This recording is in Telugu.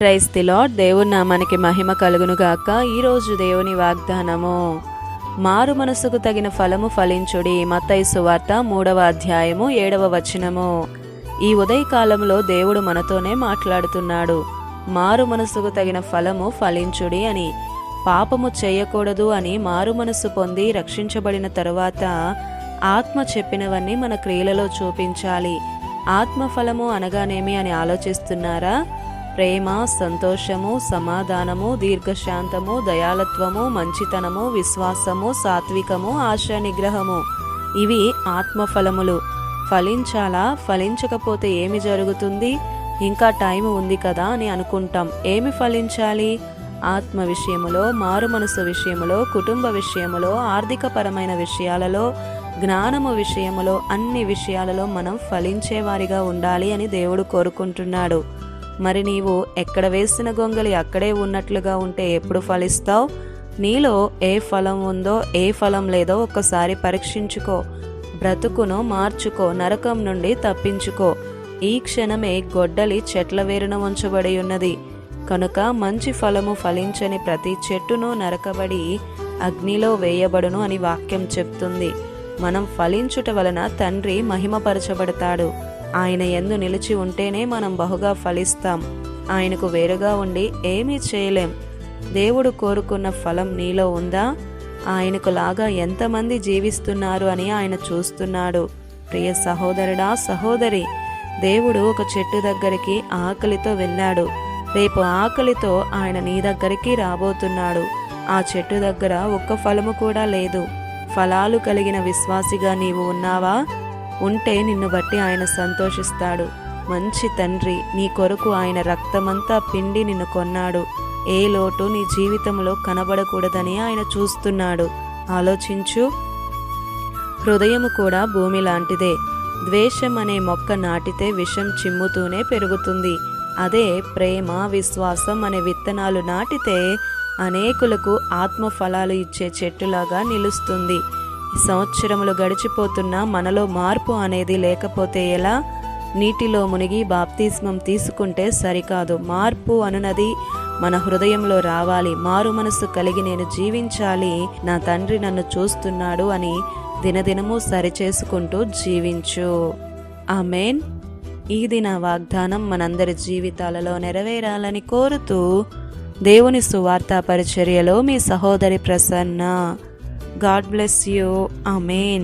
Praise the lord. దేవుని నామానికి మహిమ కలుగునుగాక. ఈరోజు దేవుని వాగ్దానము, మారు మనసుకు తగిన ఫలము ఫలించుడి. మత్తయి సువార్త 3వ అధ్యాయము 7వ వచనము. ఈ ఉదయకాలంలో దేవుడు మనతోనే మాట్లాడుతున్నాడు. మారు మనసుకు తగిన ఫలము ఫలించుడి అని. పాపము చేయకూడదు అని మారు మనసు పొంది రక్షించబడిన తరువాత ఆత్మ చెప్పినవన్నీ మన క్రియలలో చూపించాలి. ఆత్మఫలము అనగానేమి అని ఆలోచిస్తున్నారా? ప్రేమ, సంతోషము, సమాధానము, దీర్ఘశాంతము, దయాళత్వము, మంచితనము, విశ్వాసము, సాత్వికము, ఆశా నిగ్రహము, ఇవి ఆత్మఫలములు. ఫలించాలా? ఫలించకపోతే ఏమి జరుగుతుంది? ఇంకా టైం ఉంది కదా అని అనుకుంటాం. ఏమి ఫలించాలి? ఆత్మ విషయములో, మారు మనసు విషయములో, కుటుంబ విషయములో, ఆర్థికపరమైన విషయాలలో, జ్ఞానము విషయములో, అన్ని విషయాలలో మనం ఫలించేవారిగా ఉండాలి అని దేవుడు కోరుకుంటున్నాడు. మరి నీవు ఎక్కడ వేసిన గొంగలి అక్కడే ఉన్నట్లుగా ఉంటే ఎప్పుడు ఫలిస్తావు? నీలో ఏ ఫలం ఉందో, ఏ ఫలం లేదో ఒక్కసారి పరీక్షించుకో. బ్రతుకును మార్చుకో, నరకం నుండి తప్పించుకో. ఈ క్షణమే గొడ్డలి చెట్ల వేరున ఉంచబడి ఉన్నది కనుక మంచి ఫలము ఫలించని ప్రతి చెట్టును నరకబడి అగ్నిలో వేయబడును అని వాక్యం చెప్తుంది. మనం ఫలించుట వలన తండ్రి మహిమపరచబడతాడు. ఆయన యందు నిలిచి ఉంటేనే మనం బహుగా ఫలిస్తాం. ఆయనకు వేరుగా ఉండి ఏమీ చేయలేం. దేవుడు కోరుకున్న ఫలం నీలో ఉందా? ఆయనకు లాగా ఎంతమంది జీవిస్తున్నారు అని ఆయన చూస్తున్నాడు. ప్రియ సహోదరుడా, సహోదరి, దేవుడు ఒక చెట్టు దగ్గరికి ఆకలితో వెళ్ళాడు. రేపు ఆకలితో ఆయన నీ దగ్గరికి రాబోతున్నాడు. ఆ చెట్టు దగ్గర ఒక్క ఫలము కూడా లేదు. ఫలాలు కలిగిన విశ్వాసిగా నీవు ఉన్నావా? ఉంటే నిన్ను బట్టి ఆయన సంతోషిస్తాడు. మంచి తండ్రి, నీ కొరకు ఆయన రక్తమంతా పిండి నిన్ను కొన్నాడు. ఏ లోటు నీ జీవితంలో కనబడకూడదని ఆయన చూస్తున్నాడు. ఆలోచించు. హృదయము కూడా భూమి లాంటిదే. ద్వేషం అనే మొక్క నాటితే విషం చిమ్ముతూనే పెరుగుతుంది. అదే ప్రేమ, విశ్వాసం అనే విత్తనాలు నాటితే అనేకులకు ఆత్మఫలాలు ఇచ్చే చెట్టులాగా నిలుస్తుంది. సంవత్సరములు గడిచిపోతున్నా మనలో మార్పు అనేది లేకపోతే ఎలా? నీటిలో మునిగి బాప్తిస్మం తీసుకుంటే సరికాదు. మార్పు అనునది మన హృదయంలో రావాలి. మారు మనసు కలిగి నేను జీవించాలి, నా తండ్రి నన్ను చూస్తున్నాడు అని దినదినము సరిచేసుకుంటూ జీవించు. ఆమేన్. ఈ దిన వాగ్దానం మనందరి జీవితాలలో నెరవేరాలని కోరుతూ దేవుని సువార్తా పరిచర్యలో మీ సహోదరి Prasanna. God bless you. Amen.